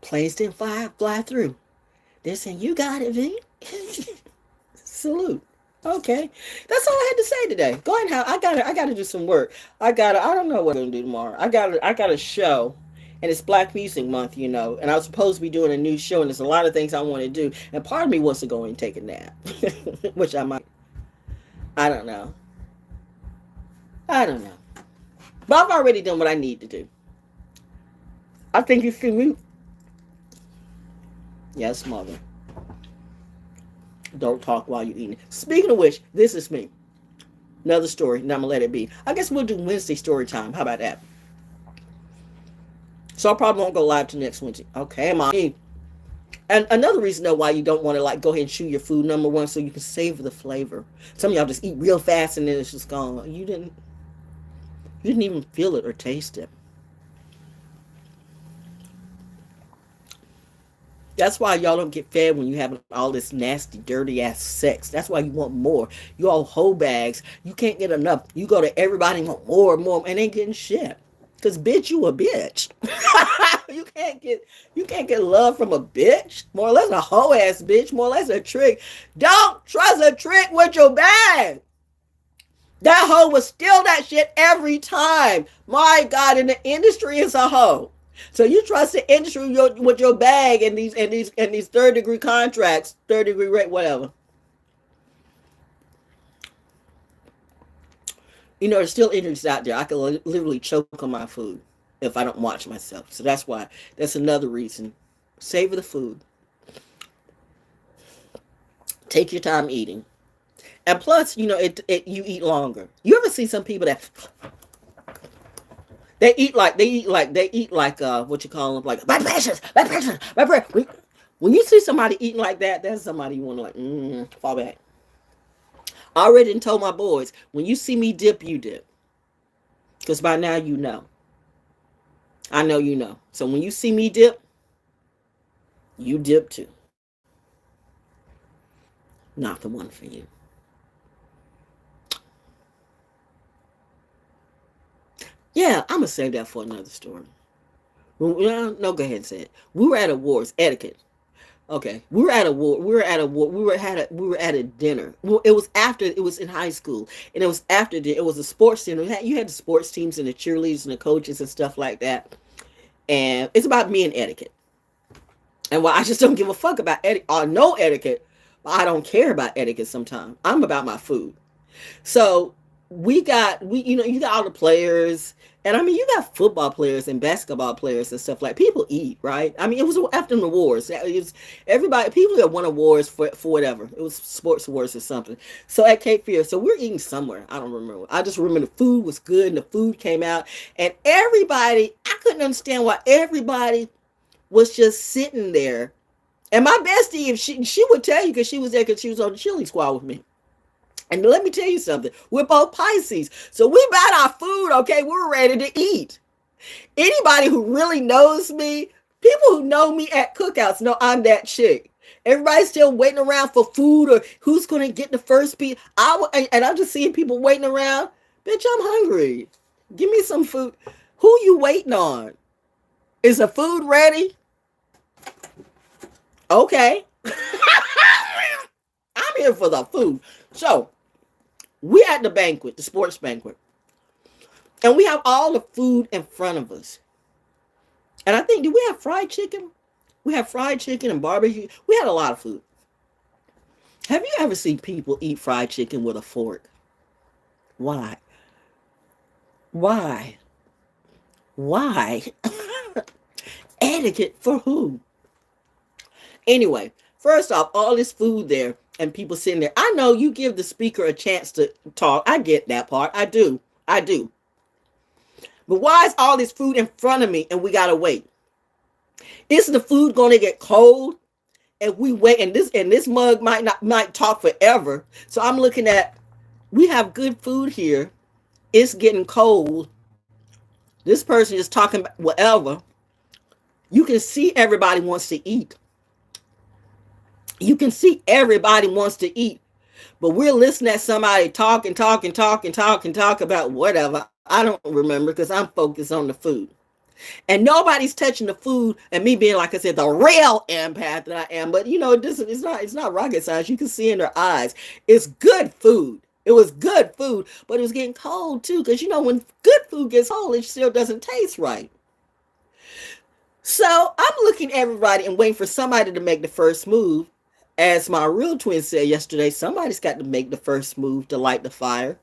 Planes didn't fly through. They're saying, you got it, V. Salute. Okay. That's all I had to say today. Go ahead, I gotta do some work. I don't know what I'm gonna do tomorrow. I got a show, and it's Black Music Month, you know, and I was supposed to be doing a new show, and there's a lot of things I want to do, and part of me wants to go and take a nap. Which I might. I don't know. But I've already done what I need to do. I think you see me. Yes, mother. Don't talk while you're eating. Speaking of which, this is me. Another story, and I'm going to let it be. I guess we'll do Wednesday story time. How about that? So I probably won't go live till next Wednesday. Okay, mommy. And another reason, though, why you don't want to, go ahead and chew your food, number one, so you can savor the flavor. Some of y'all just eat real fast, and then it's just gone. You didn't even feel it or taste it. That's why y'all don't get fed when you have all this nasty, dirty ass sex. That's why you want more. You all whole bags. You can't get enough. You go to everybody and want more and more, and ain't getting shit. Cause bitch, you a bitch. You can't get love from a bitch. More or less a hoe ass bitch. More or less a trick. Don't trust a trick with your bag. That hoe will steal that shit every time. My God, in the industry is a hoe. So you trust the industry with your bag and these third degree contracts, third degree rate, whatever. You know, there's still industries out there. I could literally choke on my food if I don't watch myself. So that's another reason. Savor the food. Take your time eating. And plus, you know, you eat longer. You ever see some people that They eat like what you call them, like my precious. When you see somebody eating like that, that's somebody you want to fall back. I already told my boys, when you see me dip, you dip. Because by now you know. I know you know. So when you see me dip, you dip too. Not the one for you. Yeah, I'm going to save that for another story. No, go ahead and say it. We were at awards, etiquette. Okay, we were at a dinner. Well, it was in high school, and it was after it was a sports dinner. You had the sports teams and the cheerleaders and the coaches and stuff like that. And it's about me and etiquette. And while I just don't give a fuck about etiquette or no etiquette, I don't care about etiquette sometimes. I'm about my food. So you got all the players, and I mean you got football players and basketball players and stuff, like people eat, right? I mean it was after the awards. It was everybody, people that won awards for whatever. It was sports awards or something. So at Cape Fear, so we're eating somewhere. I don't remember. I just remember the food was good and the food came out, and everybody, I couldn't understand why everybody was just sitting there. And my bestie, if she would tell you, because she was there, because she was on the cheerleading squad with me. And let me tell you something. We're both Pisces. So we bought our food, okay? We're ready to eat. Anybody who really knows me, people who know me at cookouts know I'm that chick. Everybody's still waiting around for food, or who's going to get the first piece. And I'm just seeing people waiting around. Bitch, I'm hungry. Give me some food. Who you waiting on? Is the food ready? Okay. I'm here for the food. So, we at the banquet, the sports banquet, and we have all the food in front of us. And I think, do we have fried chicken? We have fried chicken and barbecue. We had a lot of food. Have you ever seen people eat fried chicken with a fork? Why? Why? Why? Etiquette for who? Anyway, first off, all this food there and people sitting there. I know you give the speaker a chance to talk. I get that part. I do. But why is all this food in front of me and we gotta wait? Is the food gonna get cold? And we wait, and this mug might talk forever. So I'm looking at, we have good food here. It's getting cold. This person is talking about whatever. You can see everybody wants to eat. You can see everybody wants to eat, but we're listening at somebody talk about whatever. I don't remember because I'm focused on the food. And nobody's touching the food, and me being, like I said, the real empath that I am. But it's not rocket science. You can see in their eyes. It's good food. It was good food, but it was getting cold too, because when good food gets cold, it still doesn't taste right. So I'm looking at everybody and waiting for somebody to make the first move. As my real twin said yesterday, somebody's got to make the first move to light the fire.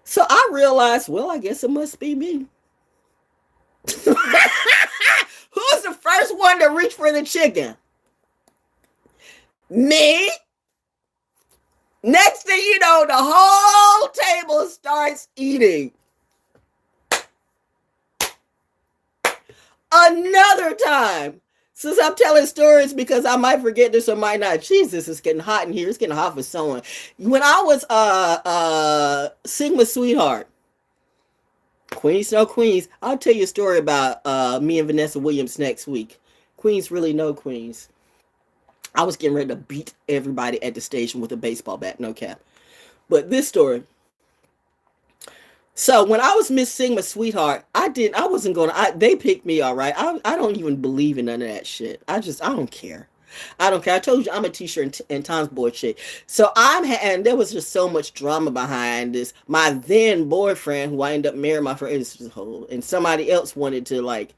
So I realized, well, I guess it must be me. Who's the first one to reach for the chicken? Me? Next thing you know, the whole table starts eating. Another time. Since I'm telling stories, because I might forget this or might not. Jesus, it's getting hot in here. It's getting hot for someone. When I was Sigma sweetheart, Queens, no Queens. I'll tell you a story about me and Vanessa Williams next week. Queens really know Queens. I was getting ready to beat everybody at the station with a baseball bat, no cap. But this story. So when I was Miss Sigma sweetheart, they picked me, all right. I don't even believe in none of that shit. I don't care. I don't care. I told you I'm a t-shirt and Tom's boy chick. So and there was just so much drama behind this. My then boyfriend, who I ended up marrying, my friend, and somebody else wanted to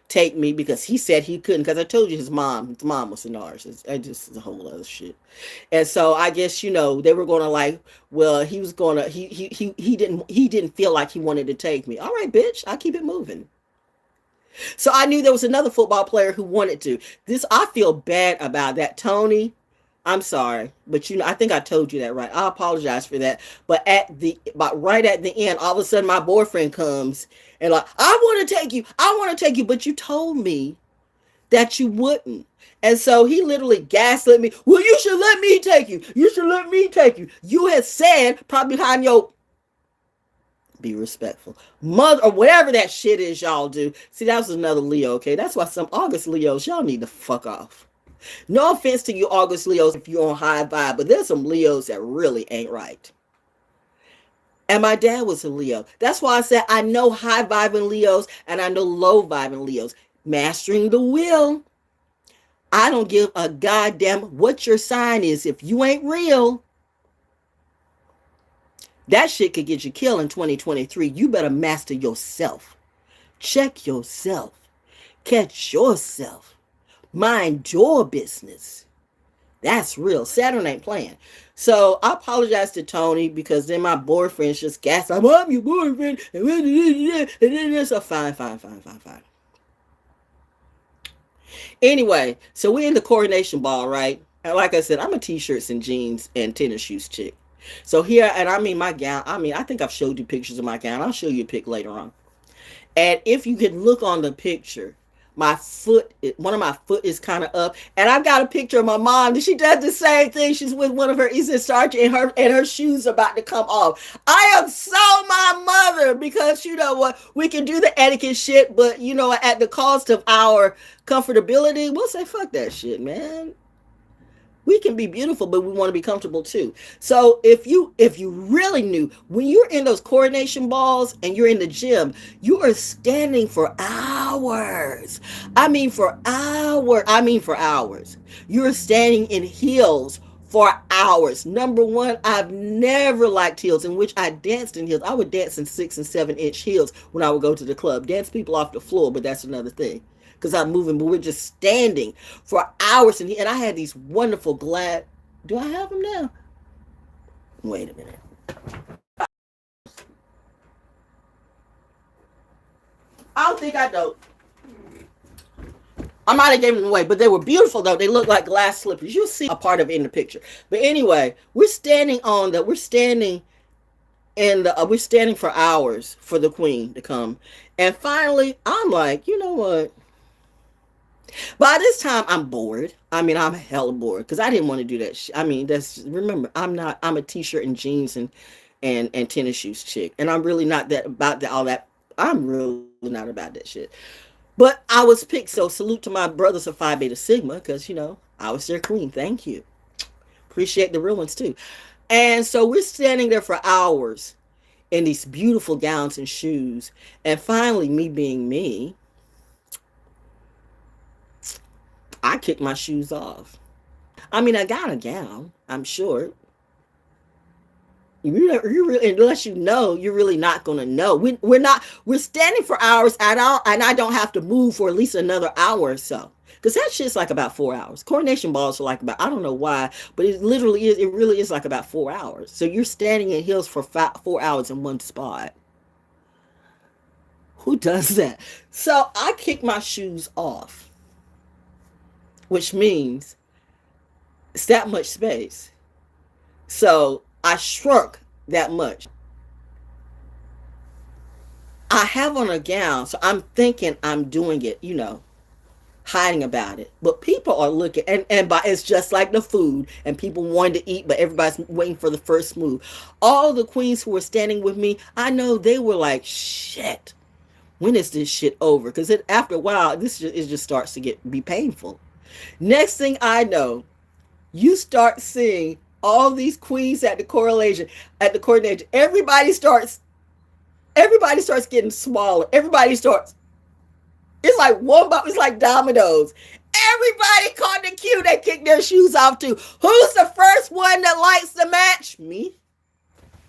take me because he said he couldn't, because I told you his mom was a narcissist. It just is a whole other shit. And so I guess they were gonna he was gonna he didn't feel like he wanted to take me. All right, bitch, I keep it moving. So I knew there was another football player who wanted to. I feel bad about that, Tony. I'm sorry, but I think I told you that, right? I apologize for that. But right at the end, all of a sudden my boyfriend comes and I want to take you, but you told me that you wouldn't. And so he literally gaslit me. Well, you should let me take you. You should let me take you. You had said probably behind your, be respectful, mother, or whatever that shit is y'all do. See, that was another Leo, okay? That's why some August Leos, y'all need to fuck off. No offense to you August Leos if you're on high vibe, but there's some Leos that really ain't right. And my dad was a Leo. That's why I said I know high vibing Leos and I know low vibing Leos. Mastering the will. I don't give a goddamn what your sign is. If you ain't real, that shit could get you killed in 2023. You better master yourself. Check yourself. Catch yourself. Mind your business. That's real. Saturn ain't playing. So I apologize to Tony because then my boyfriend's just gassed. I'm your boyfriend. So fine, fine, fine, fine, fine. Anyway, so we're in the coronation ball, right? And like I said, I'm a t-shirts and jeans and tennis shoes chick. So here, and I mean my gown. I mean, I think I've showed you pictures of my gown. I'll show you a pic later on. And if you could look on the picture, my foot, one of my foot is kind of up. And I've got a picture of my mom. And she does the same thing. She's with one of her Eastern Sergeant and her shoes are about to come off. I am so my mother because you know what? We can do the etiquette shit, but you know, at the cost of our comfortability, we'll say, fuck that shit, man. We can be beautiful, but we want to be comfortable too. So if you really knew, when you're in those coordination balls and you're in the gym, you are standing for hours. I mean for hours. I mean for hours. You're standing in heels for hours. Number one, I've never liked heels, in which I danced in heels. I would dance in 6 and 7 inch heels when I would go to the club. Dance people off the floor, but that's another thing. Because I'm moving, but we're just standing for hours. And I had these wonderful glad. Do I have them now? Wait a minute. I don't think I don't. I might have given them away, but they were beautiful though. They look like glass slippers. You'll see a part of it in the picture. But anyway, we're standing we're standing for hours for the queen to come. And finally, I'm like, you know what? By this time, I'm bored. I mean, I'm hella bored because I didn't want to do that. I mean, remember, I'm a t-shirt and jeans and tennis shoes chick, and I'm really not that about all that. I'm really not about that shit. But I was picked, so salute to my brothers of Phi Beta Sigma because you know I was their queen. Thank you. Appreciate the real ones too. And so we're standing there for hours in these beautiful gowns and shoes, and finally, me being me, I kicked my shoes off. I mean, I got a gown. I'm short. You really, unless you know, you're really not gonna know. We're not. We're standing for hours at all, and I don't have to move for at least another hour or so. Because that shit's like about 4 hours. Coordination balls are like about, I don't know why, but it literally is. It really is like about 4 hours. So you're standing in heels for 4 hours in one spot. Who does that? So I kicked my shoes off, which means it's that much space. So I shrunk that much. I have on a gown, so I'm thinking I'm doing it, you know, hiding about it. But people are looking, and by, it's just like the food, and people wanting to eat, but everybody's waiting for the first move. All the queens who were standing with me, I know they were like, shit, when is this shit over? Because after a while, it just starts to be painful. Next thing I know, you start seeing all these queens at the coordination. Everybody starts getting smaller. It's like it's like dominoes. Everybody caught the cue. They kick their shoes off too. Who's the first one that lights the match? Me.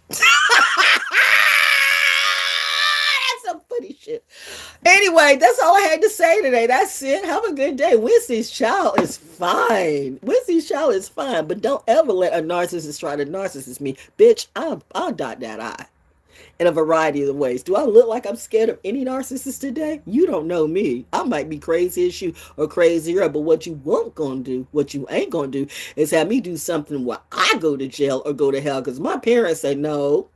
That's some funny shit. Anyway, that's all I had to say today. That's it. Have a good day. Wincy's child is fine. But don't ever let a narcissist try to narcissist me. Bitch, I'll dot that I in a variety of ways. Do I look like I'm scared of any narcissist today? You don't know me. I might be crazy as you or crazier, but what you ain't gonna do is have me do something where I go to jail or go to hell, because my parents say no.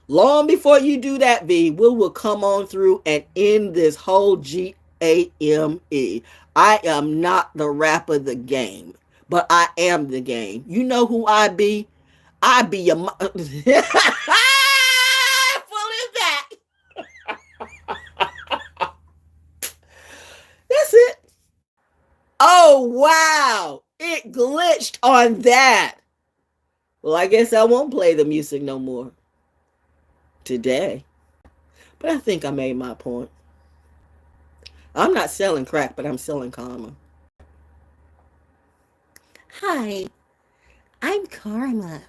Long before you do that, V, we will come on through and end this whole GAME. I am not the rap of the game, but I am the game. You know who I be? I be your fully back. That's it. Oh, wow. It glitched on that. Well, I guess I won't play the music no more today. But I think I made my point. I'm not selling crack, but I'm selling karma. Hi, I'm Karma.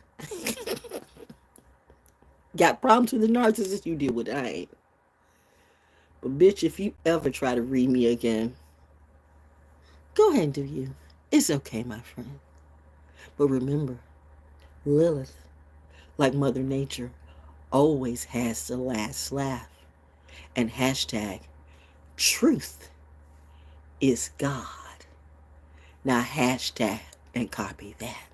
Got problems with the narcissist? You deal with it. I ain't. But bitch, if you ever try to read me again, Go ahead and do you. It's okay, my friend. But remember, Lilith, like Mother Nature, always has the last laugh. And hashtag truth is God. Now hashtag and copy that.